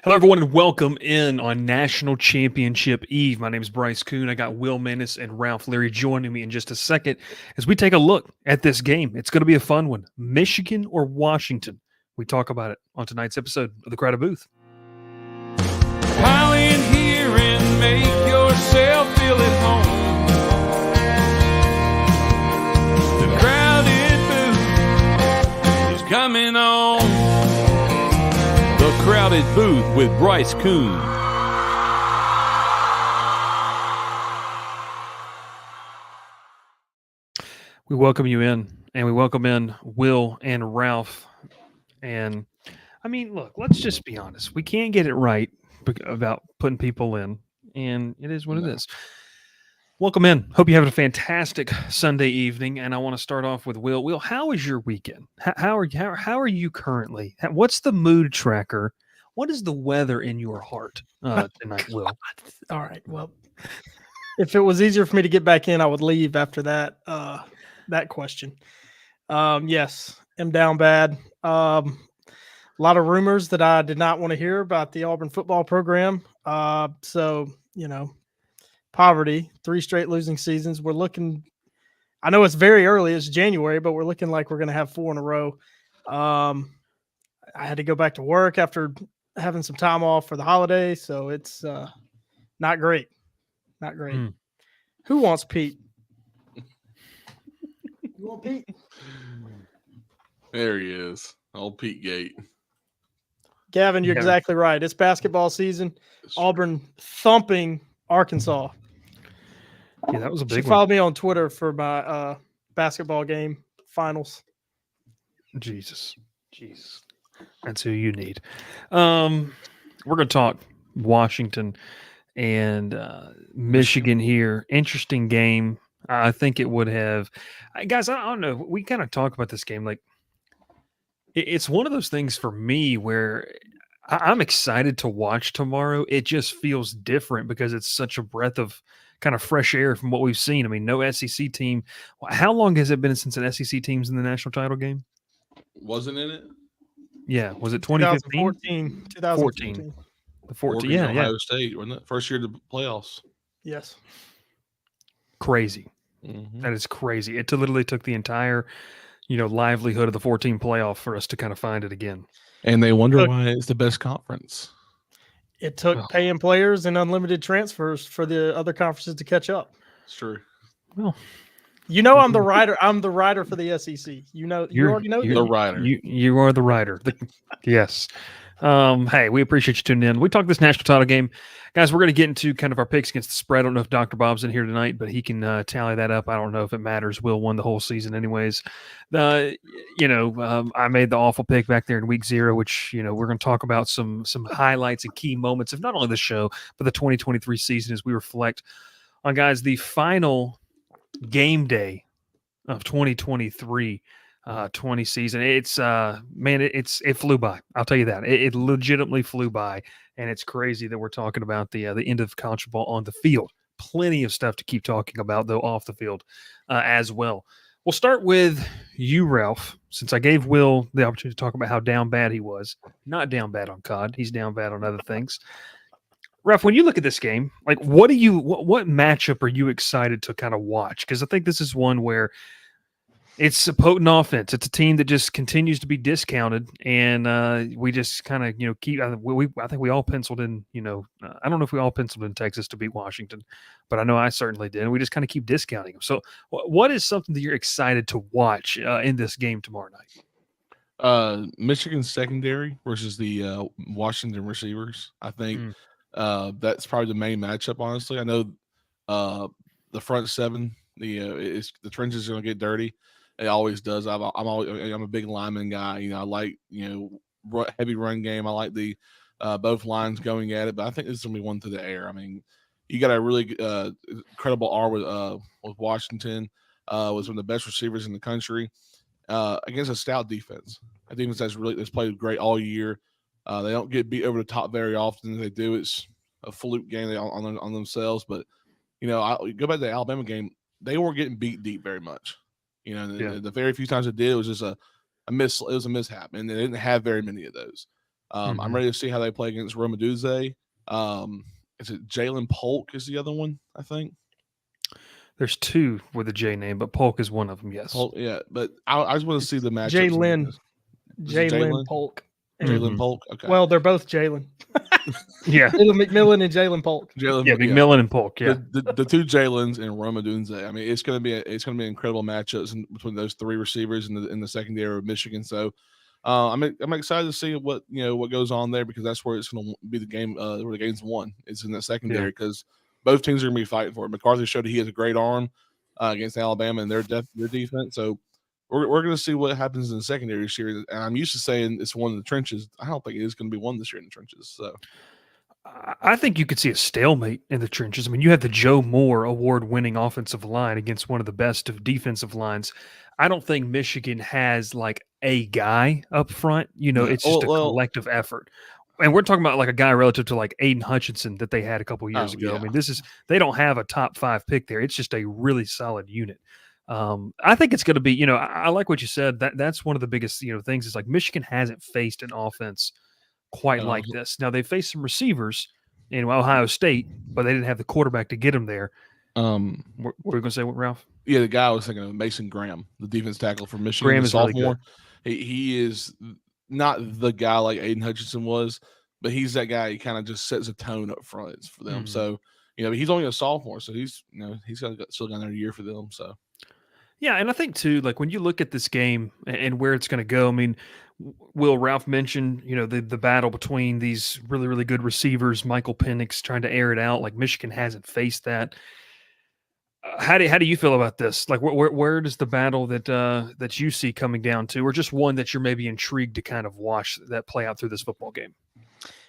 Hello, everyone, and welcome in on National Championship Eve. My name is Bryce Koon. I got Will Menace and Ralph Leary joining me in just a second as we take a look at this game. It's going to be a fun one. Michigan or Washington? We talk about it on tonight's episode of The Crowded Booth. Pile in here and make yourself feel at home. The Crowded Booth is coming on. The Crowded Booth with Bryce Koon. We welcome you in, and we welcome in Will and Ralph. And, I mean, look, let's just be honest. We can't get it right about putting people in, and it is what it is. Welcome in. Hope you're having a fantastic Sunday evening, and I want to start off with Will. Will, how is your weekend? How are you currently? What's the mood tracker? What is the weather in your heart tonight, Will? All right. Well, if it was easier for me to get back in, I would leave after that that question. Yes, I'm down bad. A lot of rumors that I did not want to hear about the Auburn football program. So, poverty, 3 straight losing seasons. We're looking – I know it's very early. It's January, but we're looking like we're going to have 4 in a row. I had to go back to work after having some time off for the holiday, so it's not great. Not great. Who wants Pete? You want Pete? There he is. Old Pete Gate. Gavin, you're exactly right. It's basketball season. Auburn thumping Arkansas. Yeah, that was a big one. Follow me on Twitter for my basketball game finals. Jesus. That's who you need. We're going to talk Washington and Michigan here. Interesting game. I think it would have – guys, I don't know. We kind of talk about this game. Like, it's one of those things for me where I'm excited to watch tomorrow. It just feels different because it's such a breath of kind of fresh air from what we've seen. I mean, no SEC team. How long has it been since an SEC team's in the national title game? Wasn't in it? Yeah. Was it 2015? 2014. The 14. Yeah. Yeah. Ohio State, wasn't it? First year of the playoffs. Yes. Crazy. Mm-hmm. That is crazy. It literally took the entire, livelihood of the 14 playoff for us to kind of find it again. And they wonder why it's the best conference. It took paying players and unlimited transfers for the other conferences to catch up. It's true. Well, I'm the writer. I'm the writer for the SEC. You already know the writer. You are the writer. Yes. Hey, we appreciate you tuning in. We talked this national title game. Guys, we're going to get into kind of our picks against the spread. I don't know if Dr. Bob's in here tonight, but he can tally that up. I don't know if it matters. Will won the whole season anyways. I made the awful pick back there in week 0, which, we're going to talk about some highlights and key moments of not only the show, but the 2023 season as we reflect on, guys, the final game day of 2023 20 season. It's it flew by. I'll tell you that. It legitimately flew by, and it's crazy that we're talking about the end of college football on the field. Plenty of stuff to keep talking about, though, off the field as well. We'll start with you, Ralph, since I gave Will the opportunity to talk about how down bad he was. Not down bad on COD. He's down bad on other things. Ralph, when you look at this game, like, what matchup are you excited to kind of watch? Because I think this is one where it's a potent offense. It's a team that just continues to be discounted, and we just kind of keep. I think we all penciled in. I don't know if we all penciled in Texas to beat Washington, but I know I certainly did. And we just kind of keep discounting them. So, what is something that you're excited to watch in this game tomorrow night? Michigan's secondary versus the Washington receivers. I think that's probably the main matchup. Honestly, I know the front seven. The trenches are going to get dirty. It always does. I'm a big lineman guy. I like heavy run game. I like the both lines going at it. But I think this is gonna be one through the air. I mean, you got a really incredible R with Washington. Was one of the best receivers in the country against a stout defense. A defense that's played great all year. They don't get beat over the top very often. If they do, it's a fluke game on themselves. But I go back to the Alabama game. They weren't getting beat deep very much. The very few times it did, it was just a miss. It was a mishap, and they didn't have very many of those. I'm ready to see how they play against Roma Duze. Is it Jalen Polk is the other one, I think? There's two with a J name, but Polk is one of them. Yes. Polk, yeah, but I just want to see the matchup. Jalen Polk. Jalen Polk. Okay. Well, they're both Jalen. Yeah. Jalen McMillan and Jalen Polk. McMillan and Polk. Yeah. The two Jalen's and Roma Dunze. I mean, it's gonna be an incredible matchups between those three receivers in the secondary of Michigan. So I'm excited to see what goes on there, because that's where it's going to be the game where the game's won. It's in that secondary, because both teams are going to be fighting for it. McCarthy showed he has a great arm against Alabama and their defense. So we're going to see what happens in the secondary this year. And I'm used to saying it's one in the trenches. I don't think it is going to be one this year in the trenches. So I think you could see a stalemate in the trenches. I mean, you have the Joe Moore award-winning offensive line against one of the best of defensive lines. I don't think Michigan has like a guy up front. It's just a collective effort. And we're talking about like a guy relative to like Aiden Hutchinson that they had a couple years ago. Yeah. I mean, they don't have a top 5 pick there. It's just a really solid unit. I think it's going to be, I like what you said. That's one of the biggest, things is like Michigan hasn't faced an offense quite like this. Now they faced some receivers in Ohio State, but they didn't have the quarterback to get them there. What were you going to say, Ralph? Yeah, the guy I was thinking of, Mason Graham, the defense tackle from Michigan. Graham is sophomore. Really good. He is not the guy like Aiden Hutchinson was, but he's that guy. He kind of just sets a tone up front for them. So he's only a sophomore, so he's still got another year for them. So yeah, and I think too, like when you look at this game and where it's going to go, I mean, Ralph mentioned, the battle between these really, really good receivers, Michael Penix trying to air it out. Like Michigan hasn't faced that. How do you feel about this? Like where does the battle that you see coming down to, or just one that you're maybe intrigued to kind of watch that play out through this football game?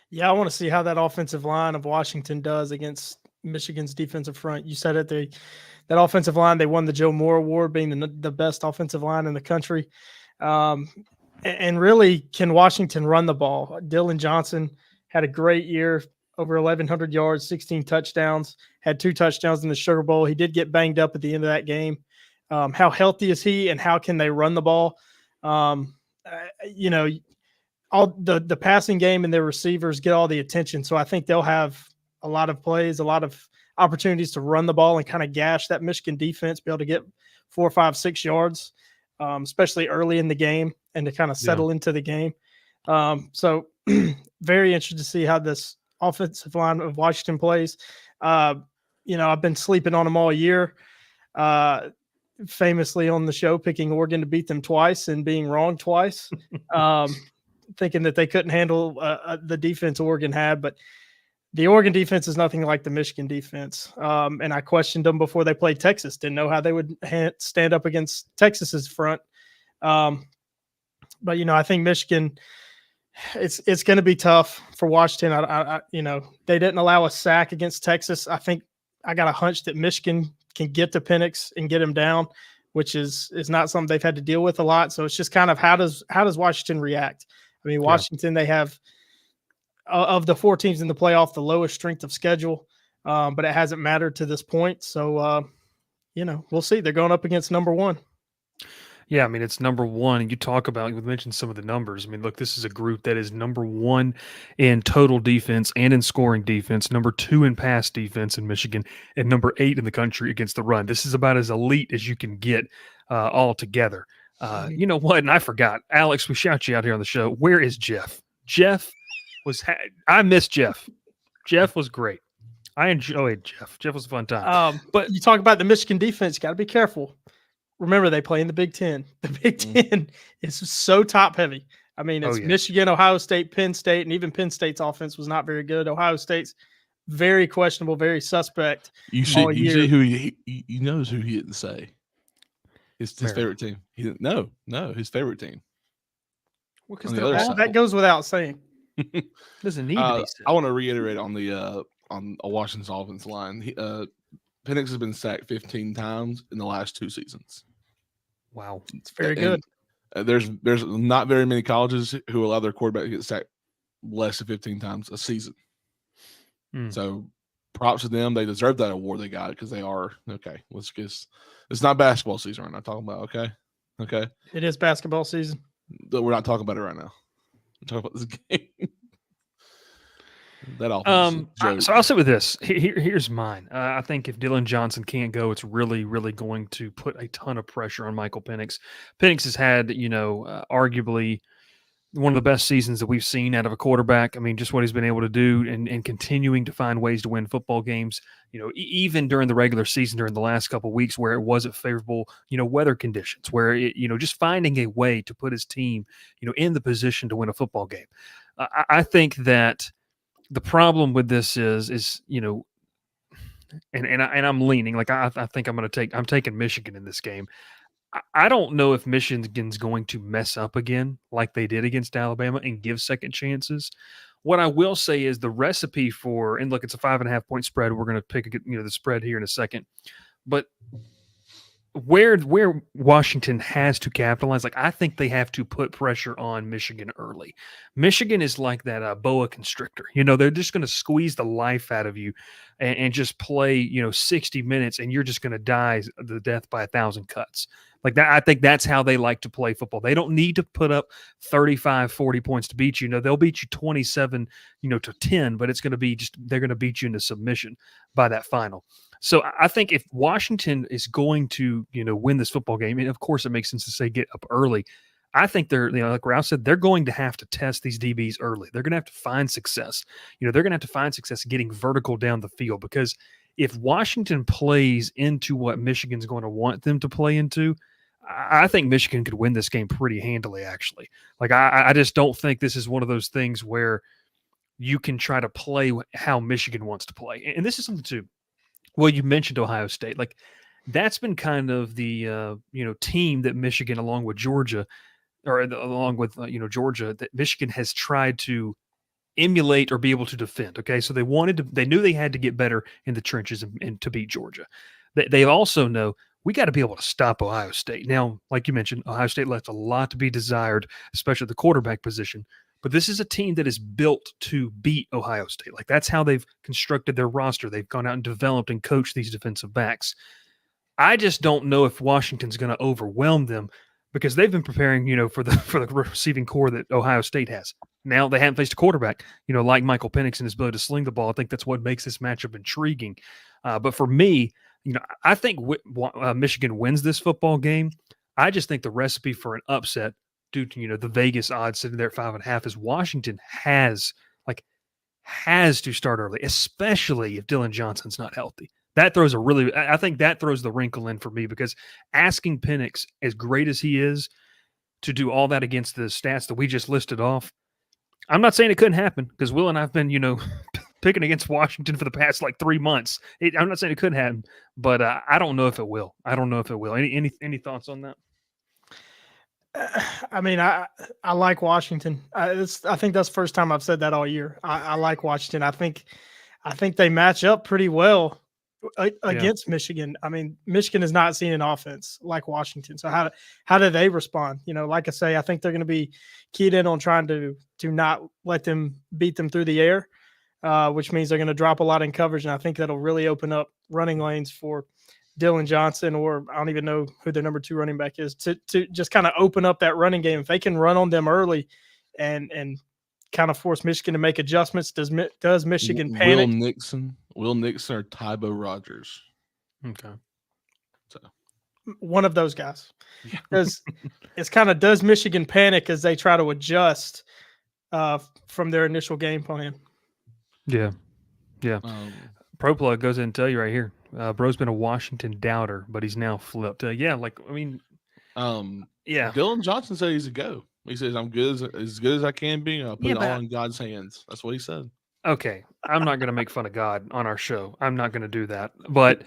Yeah, I want to see how that offensive line of Washington does against Michigan's defensive front. You said it, that offensive line, they won the Joe Moore Award, being the best offensive line in the country. And really, can Washington run the ball? Dylan Johnson had a great year, over 1,100 yards, 16 touchdowns, had 2 touchdowns in the Sugar Bowl. He did get banged up at the end of that game. How healthy is he, and how can they run the ball? All the passing game and their receivers get all the attention. So I think they'll have a lot of plays, a lot of opportunities to run the ball and kind of gash that Michigan defense, be able to get 4, 5, 6 yards, especially early in the game, and to kind of settle into the game. So very interested to see how this offensive line of Washington plays. I've been sleeping on them all year. Famously on the show, picking Oregon to beat them twice and being wrong twice, thinking that they couldn't handle the defense Oregon had. But the Oregon defense is nothing like the Michigan defense. And I questioned them before they played Texas. Didn't know how they would stand up against Texas's front. But I think Michigan, it's going to be tough for Washington. They didn't allow a sack against Texas. I think I got a hunch that Michigan can get to Penix and get him down, which is not something they've had to deal with a lot. So it's just kind of how does Washington react? I mean, Washington, they have of the 4 teams in the playoff, the lowest strength of schedule, but it hasn't mattered to this point. So, we'll see. They're going up against number 1. Yeah, I mean, it's number 1, and you mentioned some of the numbers. I mean, look, this is a group that is number 1 in total defense and in scoring defense, number 2 in pass defense in Michigan, and number 8 in the country against the run. This is about as elite as you can get all together. You know what? And I forgot. Alex, we shout you out here on the show. Where is Jeff? I miss Jeff. Jeff was great. I enjoyed Jeff. Jeff was a fun time. But you talk about the Michigan defense, got to be careful. Remember, they play in the Big Ten. The Big Ten is so top heavy. I mean, it's Michigan, Ohio State, Penn State, and even Penn State's offense was not very good. Ohio State's very questionable, very suspect. You see who he knows who he didn't say. His favorite team. His favorite team. Well, because that goes without saying. Doesn't need to be said. I want to reiterate on a Washington's offense line. Penix has been sacked 15 times in the last 2 seasons. Wow, it's very good. There's not very many colleges who allow their quarterback to get sacked less than 15 times a season. So props to them. They deserve that award they got, because they are okay. It's not basketball season right now. Talking about okay. It is basketball season. We're not talking about it right now. We're talking about this game. That offense is a joke. So I'll sit with this. Here's mine. I think if Dylan Johnson can't go, it's really, really going to put a ton of pressure on Michael Penix. Penix has had, arguably one of the best seasons that we've seen out of a quarterback. I mean, just what he's been able to do and continuing to find ways to win football games, even during the regular season, during the last couple of weeks where it wasn't favorable, weather conditions, where just finding a way to put his team, in the position to win a football game. I think that the problem with this is and I'm leaning like I think I'm taking Michigan in this game. I don't know if Michigan's going to mess up again like they did against Alabama and give second chances. What I will say is the recipe for, and look, it's a 5.5-point spread. We're going to pick the spread here in a second, but where Washington has to capitalize, like I think they have to put pressure on Michigan early. Michigan is like that boa constrictor. They're just going to squeeze the life out of you and just play 60 minutes, and you're just going to die the death by 1,000 cuts. Like that, I think that's how they like to play football. They don't need to put up 35, 40 points to beat you. They'll beat you 27, to 10, but it's going to be they're going to beat you into submission by that final. So I think if Washington is going to, win this football game, and of course it makes sense to say get up early, I think they're, like Ralph said, they're going to have to test these DBs early. They're going to have to find success. They're going to have to find success getting vertical down the field, because if Washington plays into what Michigan's going to want them to play into, I think Michigan could win this game pretty handily, actually. Like, I just don't think this is one of those things where you can try to play how Michigan wants to play. And this is something too. Well, you mentioned Ohio State. Like, that's been kind of the team that Michigan, along with Georgia, Georgia, that Michigan has tried to emulate or be able to defend. Okay, so they knew they had to get better in the trenches and to beat Georgia. They also know we got to be able to stop Ohio State. Now, like you mentioned, Ohio State left a lot to be desired, especially the quarterback position. But this is a team that is built to beat Ohio State. Like, that's how they've constructed their roster. They've gone out and developed and coached these defensive backs. I just don't know if Washington's going to overwhelm them, because they've been preparing, for the receiving core that Ohio State has. Now they haven't faced a quarterback, like Michael Penix and his ability to sling the ball. I think that's what makes this matchup intriguing. But for me, I think Michigan wins this football game. I just think the recipe for an upset, due to the Vegas odds sitting there at 5.5, is Washington has to start early, especially if Dylan Johnson's not healthy. I think that throws the wrinkle in for me, because asking Penix, as great as he is, to do all that against the stats that we just listed off, I'm not saying it couldn't happen, because Will and I've been, picking against Washington for the past 3 months. I'm not saying it couldn't happen, but I don't know if it will. Any thoughts on that? I mean, I like Washington. I think that's the first time I've said that all year. I like Washington. I think they match up pretty well against Michigan. I mean, Michigan has not seen an offense like Washington. So how do they respond? Like I say, I think they're going to be keyed in on trying to not let them beat them through the air, which means they're going to drop a lot in coverage. And I think that'll really open up running lanes for Dylan Johnson, or I don't even know who their number 2 running back is, to just kind of open up that running game. If they can run on them early and kind of force Michigan to make adjustments, does Michigan panic? Will Nixon or Tybo Rogers. Okay. So one of those guys. Because it's kind of, does Michigan panic as they try to adjust from their initial game plan? Yeah. Pro Plug goes in and tell you right here. Bro's been a Washington doubter, but he's now flipped. Dylan Johnson said he's a go. He says, I'm as good as I can be. I'll put it all in God's hands. That's what he said. Okay. I'm not going to make fun of God on our show. I'm not going to do that. But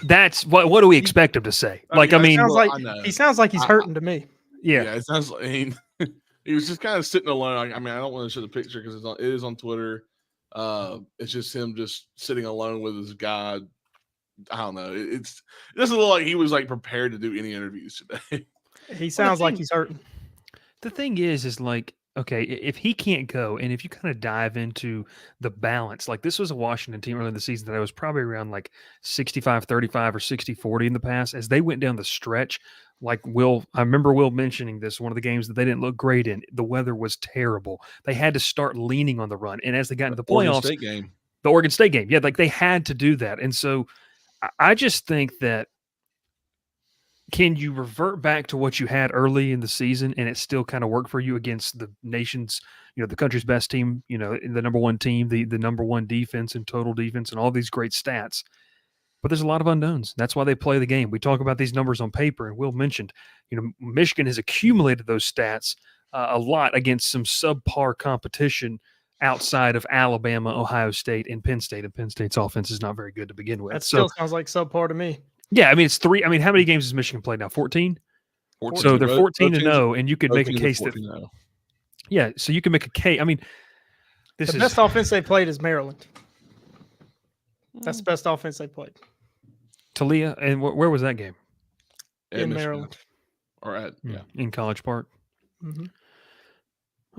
that's what do we expect him to say? He sounds like he's hurting to me. Yeah, it sounds like he was just kind of sitting alone. I mean, I don't want to show the picture because it is on Twitter. It's just him just sitting alone with his God. I don't know. It doesn't look like he was prepared to do any interviews today. He sounds like he's hurting. The thing is okay, if he can't go, and if you kind of dive into the balance, this was a Washington team early in the season that I was probably around 65-35 or 60-40 in the past. As they went down the stretch, Like I remember Will mentioning this, one of the games that they didn't look great in. The weather was terrible. They had to start leaning on the run. And as they got into the Oregon playoffs, State game. the Oregon State game, yeah, like they had to do that. And so I just think that, can you revert back to what you had early in the season and it still kind of work for you against the nation's, the country's best team, the number one team, the number one defense and total defense and all these great stats? But there's a lot of unknowns. That's why they play the game. We talk about these numbers on paper, and Will mentioned, Michigan has accumulated those stats a lot against some subpar competition outside of Alabama, Ohio State, and Penn State. And Penn State's offense is not very good to begin with. That still sounds like subpar to me. Yeah, I mean, it's 3. I mean, how many games has Michigan played now? 14? 14. So they're 14-0, and you could make a case that. Yeah, so you can make a case. I mean, the best offense they played is Maryland. That's the best offense they played. Talia, and where was that game? In Maryland. Or in College Park. Mm-hmm.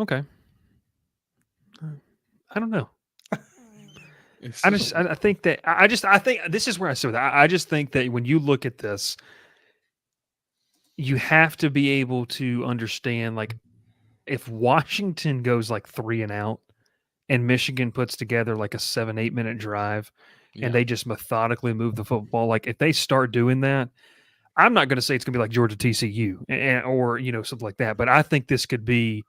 Okay. I don't know. I think this is where I sit with that. I just think that when you look at this, you have to be able to understand, like, if Washington goes like 3 and out and Michigan puts together like a 7-8 minute drive and they just methodically move the football, like if they start doing that, I'm not going to say it's going to be like Georgia TCU or something like that, but I think this could be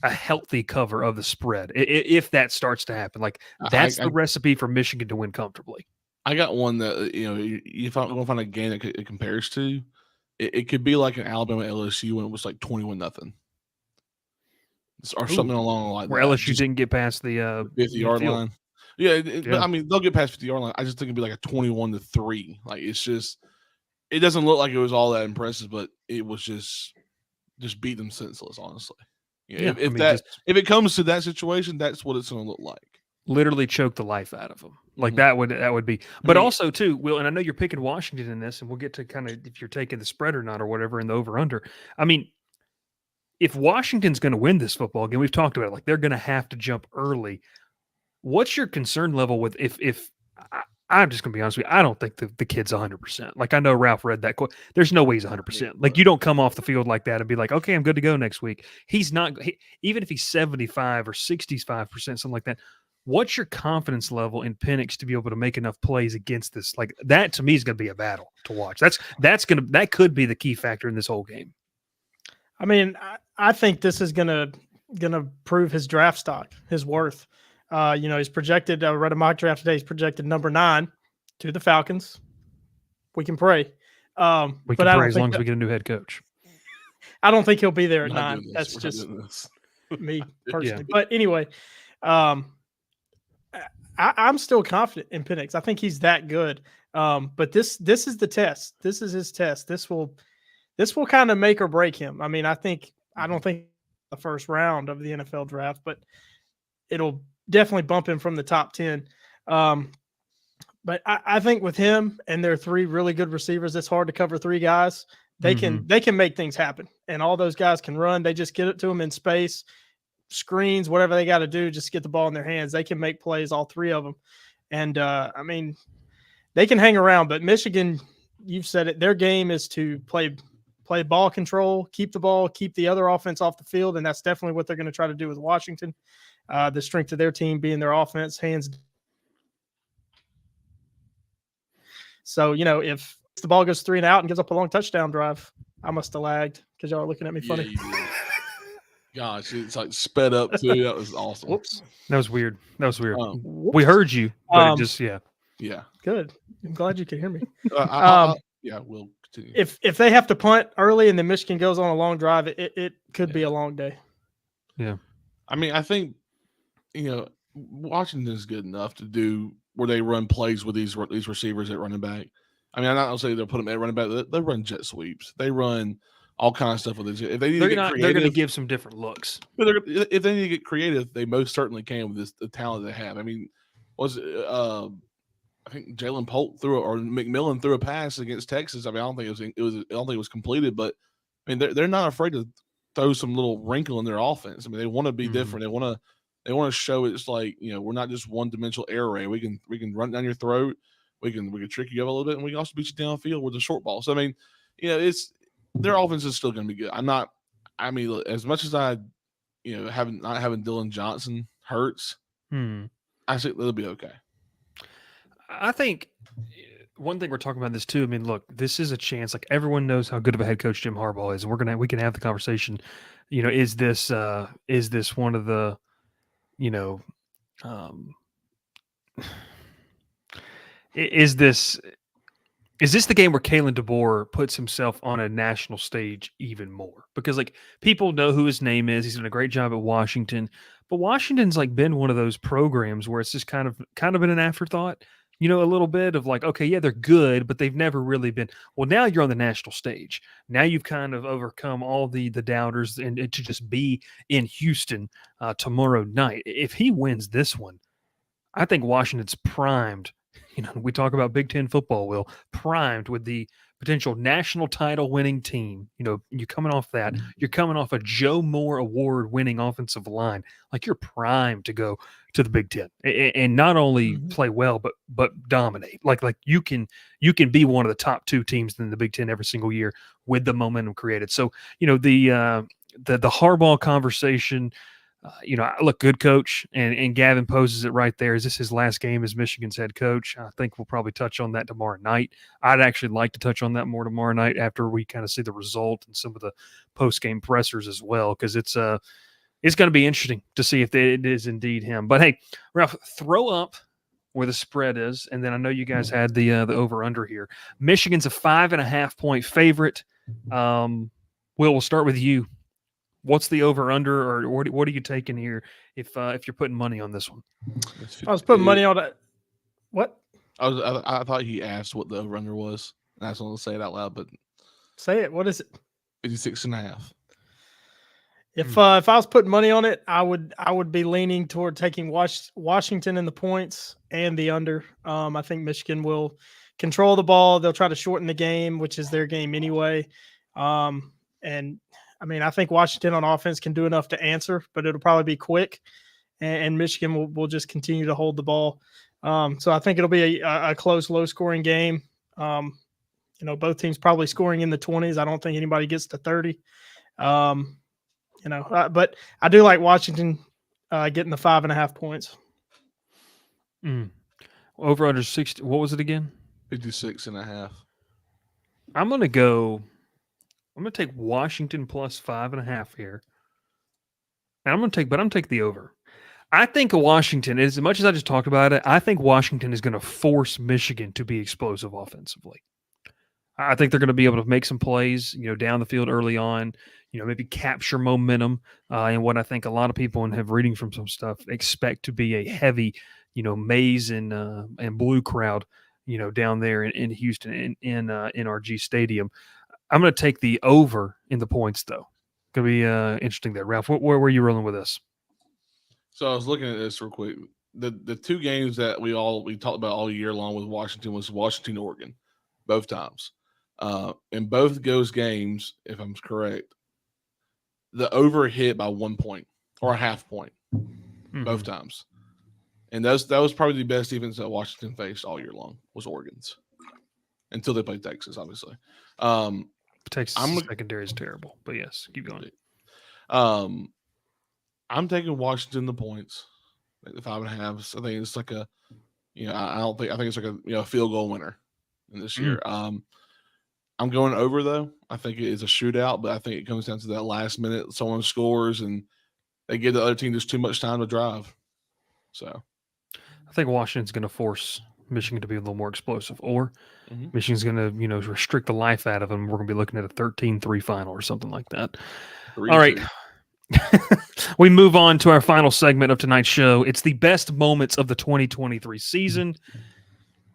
a healthy cover of the spread if that starts to happen. Like that's the recipe for Michigan to win comfortably. I got one that if I'm going to find a game that it compares to, it could be like an Alabama LSU when it was like 21-0, or something along like where that. LSU didn't get past the 50-yard line. Yeah, but I mean they'll get past 50-yard line. I just think it'd be like a 21-3. Like it's just, it doesn't look like it was all that impressive, but it was just beat them senseless, honestly. Yeah, if it comes to that situation, that's what it's going to look like. Literally choke the life out of them. Like that would be. But also too, Will, and I know you're picking Washington in this, and we'll get to kind of if you're taking the spread or not or whatever in the over under. I mean, if Washington's going to win this football game, we've talked about it, like they're going to have to jump early. What's your concern level with if I'm just going to be honest with you, I don't think the kid's 100%. Like I know Ralph read that quote. There's no way he's 100%. Like you don't come off the field like that and be like, okay, I'm good to go next week. He's not. Even if he's 75 or 65%, something like that. What's your confidence level in Penix to be able to make enough plays against this? Like that to me is going to be a battle to watch. That could be the key factor in this whole game. I mean, I think this is gonna prove his draft stock, his worth. He's projected. I read a mock draft today. He's projected number 9 to the Falcons. We can pray. We can pray as long as we get a new head coach. I don't think he'll be there at 9. That's just me personally. Yeah. But anyway, I'm still confident in Penix. I think he's that good. But this is the test. This is his test. This will kind of make or break him. I mean, I don't think the first round of the NFL draft, but it'll definitely bump him from the top 10. But I think with him and their 3 really good receivers, it's hard to cover 3 guys. They can make things happen, and all those guys can run. They just get it to them in space, screens, whatever they got to do, just get the ball in their hands. They can make plays, all 3 of them. And I mean, they can hang around, but Michigan, you've said it, their game is to play ball control, keep the ball, keep the other offense off the field. And that's definitely what they're going to try to do with Washington. The strength of their team being their offense, hands. So, if the ball goes 3 and out and gives up a long touchdown drive, I must have lagged because y'all are looking at me funny. Yeah, gosh, it's like sped up too. That was awesome. Whoops. That was weird. We heard you, but Yeah. Good. I'm glad you can hear me. We'll continue. If they have to punt early and then Michigan goes on a long drive, it could be a long day. Yeah. I mean, I think, Washington's good enough to do where they run plays with these receivers at running back. I mean, I'm not going to say they'll put them at running back. They run jet sweeps. They run all kinds of stuff with this. If they need to get creative, they're going to give some different looks. But if they need to get creative, they most certainly can with the talent they have. I mean, I think Jalen Polk or McMillan threw a pass against Texas. I mean, I don't think it was completed, but I mean, they're not afraid to throw some little wrinkle in their offense. I mean, they want to be different. They want to show it's like, we're not just one-dimensional air raid. We can run down your throat. We can trick you up a little bit, and we can also beat you downfield with a short ball. So I mean, it's their offense is still going to be good. Look, as much as I, not having Dylan Johnson hurts, I think they'll be okay. I think one thing we're talking about this too. I mean, look, this is a chance. Like everyone knows how good of a head coach Jim Harbaugh is, and we can have the conversation. Is this one of the, is this the game where Kalen DeBoer puts himself on a national stage even more? Because like people know who his name is. He's done a great job at Washington, but Washington's like been one of those programs where it's just kind of been an afterthought. A little bit of like, okay, yeah, they're good, but they've never really been. Well, now you're on the national stage. Now you've kind of overcome all the doubters, and to just be in Houston tomorrow night. If he wins this one, I think Washington's primed. We talk about Big Ten football, Will, primed with the potential national title winning team. You're coming off that. You're coming off a Joe Moore award winning offensive line. Like you're primed to go to the Big Ten and not only play well, but dominate. Like you can be one of the top two teams in the Big Ten every single year with the momentum created. So, the Harbaugh conversation, look, good coach, and Gavin poses it right there. Is this his last game as Michigan's head coach? I think we'll probably touch on that tomorrow night. I'd actually like to touch on that more tomorrow night after we kind of see the result and some of the post-game pressers as well, because it's going to be interesting to see if it is indeed him. But hey, Ralph, throw up where the spread is, and then I know you guys had the over-under here. Michigan's a 5.5-point favorite. Will, we'll start with you. What's the over/under, or what are you taking here if you're putting money on this one? I was putting money on it. What? I thought he asked what the over/under was. And I just want to say it out loud, but say it. What is it? 56.5. If I was putting money on it, I would be leaning toward taking Washington in the points and the under. I think Michigan will control the ball. They'll try to shorten the game, which is their game anyway. And I think Washington on offense can do enough to answer, but it'll probably be quick, and Michigan will just continue to hold the ball. So I think it'll be a close, low-scoring game. Both teams probably scoring in the 20s. I don't think anybody gets to 30. But I do like Washington getting the 5.5 points. Over under 60. What was it again? 56.5. I'm going to take Washington plus 5.5 here. And I'm going to take the over. I think Washington, as much as I just talked about it, I think Washington is going to force Michigan to be explosive offensively. I think they're going to be able to make some plays, down the field early on, maybe capture momentum. And what I think a lot of people, and have reading from some stuff, expect to be a heavy, maize and blue crowd, down there in Houston in NRG Stadium. I'm going to take the over in the points, though. Going to be interesting there. Ralph, where were you rolling with this? So I was looking at this real quick. The two games that we talked about all year long with Washington was Washington, Oregon, both times. In both those games, if I'm correct, the over hit by 1 point or a half point, both times. And that was probably the best defense that Washington faced all year long was Oregon's, until they played Texas, obviously. Texas secondary is terrible, but yes, keep going. I'm taking Washington the points, like the 5.5. I think it's like I think it's like a field goal winner in this year. I'm going over though. I think it is a shootout, but I think it comes down to that last minute. Someone scores and they give the other team just too much time to drive. So I think Washington's going to force Michigan to be a little more explosive, or Michigan's going to, restrict the life out of them. We're going to be looking at a 13-3 final or something like that. 3-2. All right. We move on to our final segment of tonight's show. It's the best moments of the 2023 season.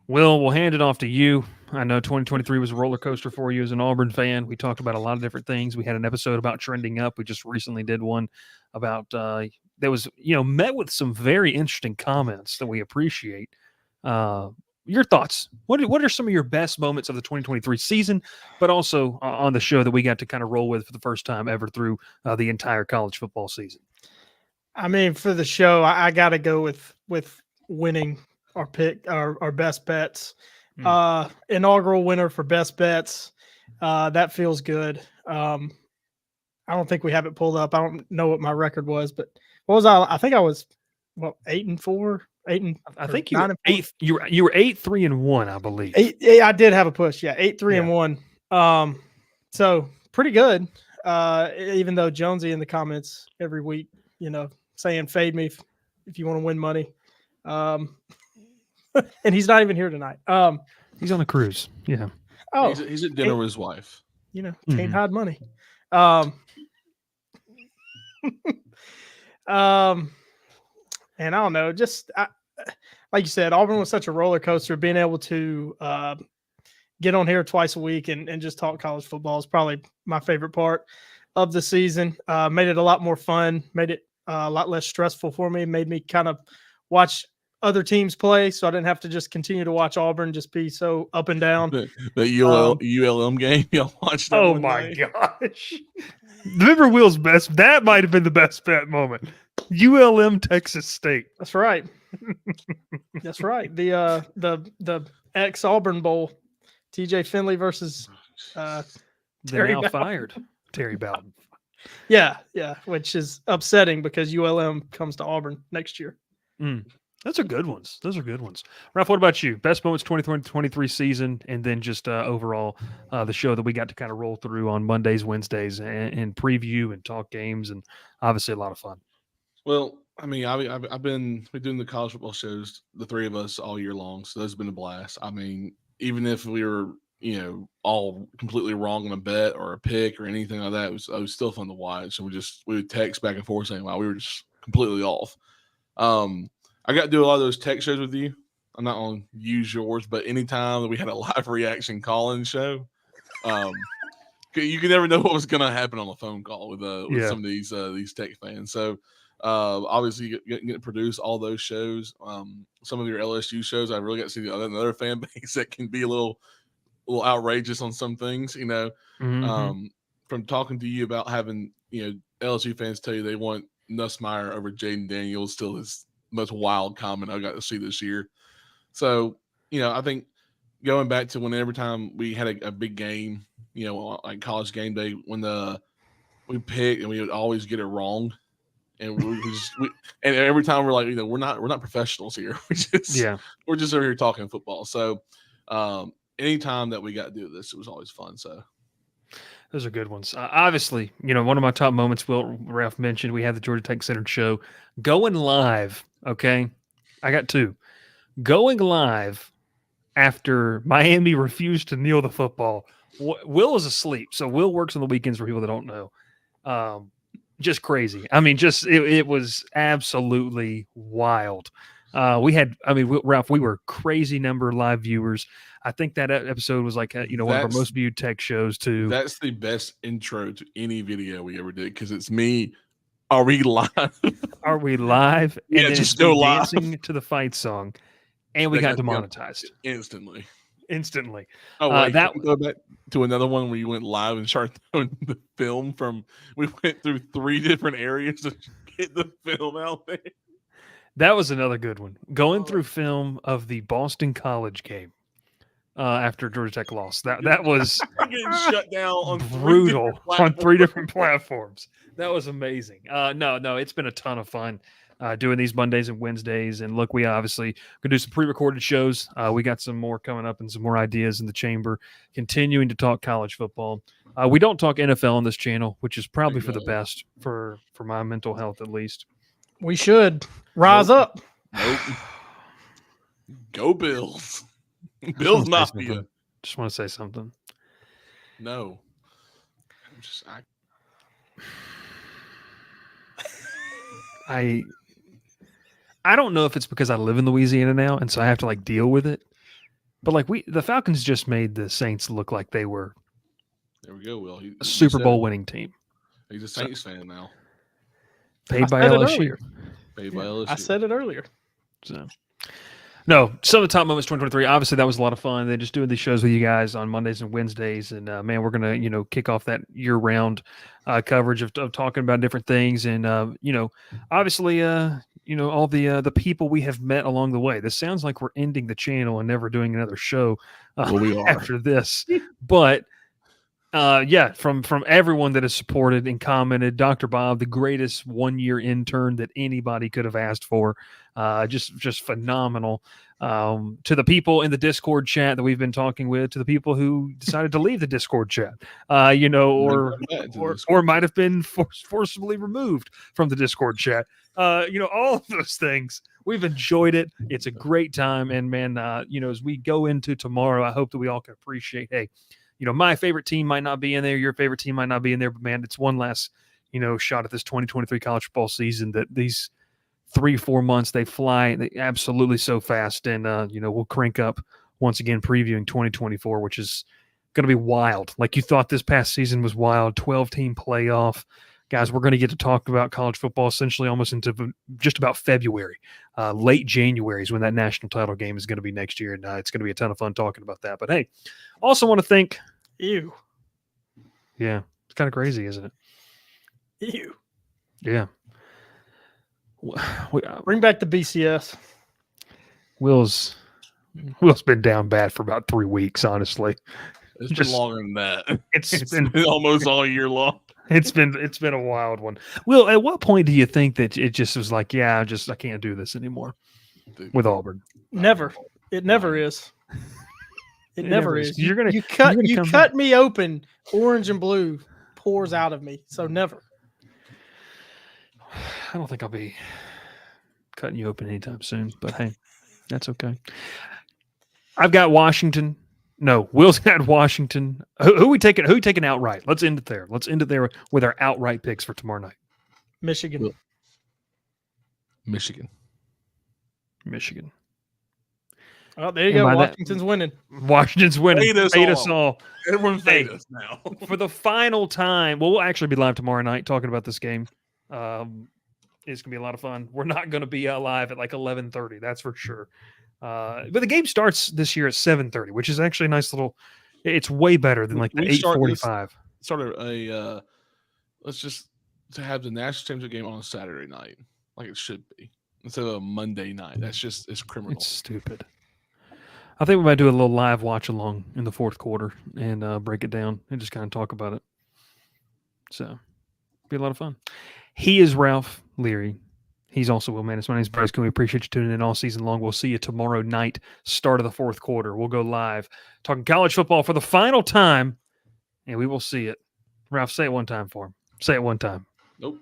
Will, we'll hand it off to you. I know 2023 was a roller coaster for you as an Auburn fan. We talked about a lot of different things. We had an episode about trending up. We just recently did one about that was, met with some very interesting comments that we appreciate. Your thoughts? What are some of your best moments of the 2023 season, but also on the show that we got to kind of roll with for the first time ever through the entire college football season? For the show, I got to go with winning our pick, our best bets. Inaugural winner for best bets. That feels good. I don't think we have it pulled up. I don't know what my record was, but what was I? I think I was 8-4, I think you 9 were and 4. You were 8-3-1, I believe. I did have a push. Yeah, 8-3-1. So pretty good. Even though Jonesy in the comments every week, saying fade me if you want to win money. And he's not even here tonight. He's on a cruise. Yeah. Oh, he's at dinner with his wife. Can't hide money. And I don't know, like you said, Auburn was such a roller coaster. Being able to get on here twice a week and just talk college football is probably my favorite part of the season. Made it a lot more fun, made it a lot less stressful for me, made me kind of watch other teams play, so I didn't have to just continue to watch Auburn just be so up and down. The ULM game y'all watched. Oh my gosh! Remember Will's best? That might have been the best bet moment. ULM Texas State. That's right. That's right. The ex Auburn Bowl, TJ Finley versus Terry now Bowden. fired Terry Bowden. Yeah, which is upsetting because ULM comes to Auburn next year. Those are good ones. Ralph, what about you? Best moments 2023 season, and then just overall the show that we got to kind of roll through on Mondays, Wednesdays, and preview and talk games, and obviously a lot of fun. Well, I mean, I've been doing the college football shows, the three of us, all year long, so that's been a blast. I mean, even if we were, all completely wrong on a bet or a pick or anything like that, it was still fun to watch. And we would text back and forth saying, "Wow, we were just completely off." I got to do a lot of those tech shows with you. I'm not going to use yours, but anytime that we had a live reaction call-in show, you could never know what was going to happen on a phone call with some of these tech fans. So obviously getting to produce all those shows. Some of your LSU shows, I really got to see another fan base that can be a little outrageous on some things. From talking to you about having LSU fans tell you they want Nussmeier over Jaden Daniels, still is most wild comment I got to see this year. So, I think going back to every time we had a big game, like College Game Day, when we picked and we would always get it wrong, and and every time we're like, we're not professionals here. We're just over here talking football. So, anytime that we got to do this, it was always fun. So. Those are good ones. Obviously, one of my top moments, Ralph mentioned, we had the Georgia Tech Centered show going live. Okay. I got two. Going live after Miami refused to kneel the football. Will is asleep. So Will works on the weekends for people that don't know. Just crazy. I mean, it was absolutely wild. Ralph, we were crazy number of live viewers. I think that episode was like, one of our most viewed tech shows too. That's the best intro to any video we ever did, because it's me. Are we live? Are we live? Yeah, and then just go live. Dancing to the fight song, and we got demonetized instantly. Oh, wait, can we go back to another one where you went live and started throwing the film from? We went through 3 different areas to get the film out there. That was another good one. Going through film of the Boston College game after Georgia Tech lost. That was getting shut down on brutal on 3 different platforms. That was amazing. No, it's been a ton of fun doing these Mondays and Wednesdays. And look, we obviously going to do some pre-recorded shows. We got some more coming up and some more ideas in the chamber, continuing to talk college football. We don't talk NFL on this channel, which is probably for the best for my mental health, at least. We should rise up. Nope. Go Bills. Bills Mafia. Just want to say something. No. I don't know if it's because I live in Louisiana now, and so I have to deal with it. But the Falcons just made the Saints look like they were. There we go, Will. A Super Bowl winning team. He's a Saints fan now. Paid by LSU. Paid by LSU. I said it earlier. So, no, some of the top moments 2023. Obviously, that was a lot of fun. Then just doing these shows with you guys on Mondays and Wednesdays, and man, we're gonna kick off that year-round coverage of talking about different things, and obviously, all the people we have met along the way. This sounds like we're ending the channel and never doing another show we are after this, but Yeah, from everyone that has supported and commented, Dr. Bob, the greatest 1-year intern that anybody could have asked for. Just phenomenal. To the people in the Discord chat that we've been talking with, to the people who decided to leave the Discord chat, or might have been forcibly removed from the Discord chat. All of those things. We've enjoyed it. It's a great time, and man, as we go into tomorrow, I hope that we all can appreciate. Hey, my favorite team might not be in there. Your favorite team might not be in there, but man, it's one last, shot at this 2023 college football season that these 3-4 months, they fly absolutely so fast. And, we'll crank up once again, previewing 2024, which is going to be wild. Like you thought this past season was wild, 12-team playoff. Guys, we're going to get to talk about college football essentially almost into just about February. Late January is when that national title game is going to be next year. And it's going to be a ton of fun talking about that. But hey, also want to thank you. Yeah, it's kind of crazy, isn't it? You. Yeah. Bring back the BCS. Will's been down bad for about 3 weeks, honestly. It's been longer than that. It's been almost all year long. It's been a wild one. Will, at what point do you think that it just was like, I can't do this anymore with Auburn? Never. It never is. It never is. You cut cut me open, orange and blue pours out of me. So never. I don't think I'll be cutting you open anytime soon, but hey, that's okay. I've got Washington. No, Will's got Washington. Who we taking? Who taking outright? Let's end it there. Let's end it there with our outright picks for tomorrow night. Michigan. Oh, there you go. Washington's winning. Washington's winning. Fade us all. Everyone fade us now. For the final time, we'll actually be live tomorrow night talking about this game. It's going to be a lot of fun. We're not going to be live at like 11:30. That's for sure. But the game starts this year at 7:30, which is actually a nice little. It's way better than like the 8:45. Started let's just to have the national championship game on a Saturday night, like it should be, instead of a Monday night. It's criminal. It's stupid. I think we might do a little live watch along in the fourth quarter and break it down and just kind of talk about it. So, be a lot of fun. He is Ralph Leary. He's also Will Manis. My name is Bryce Koon. We appreciate you tuning in all season long. We'll see you tomorrow night, start of the fourth quarter. We'll go live, talking college football for the final time, and we will see it. Ralph, say it one time for him. Say it one time. Nope.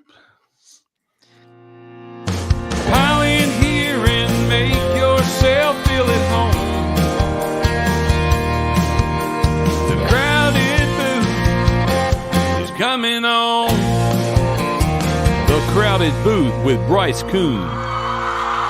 Pile in here and make yourself feel at home. The crowded booth is coming on. The Crowded Booth with Bryce Koon.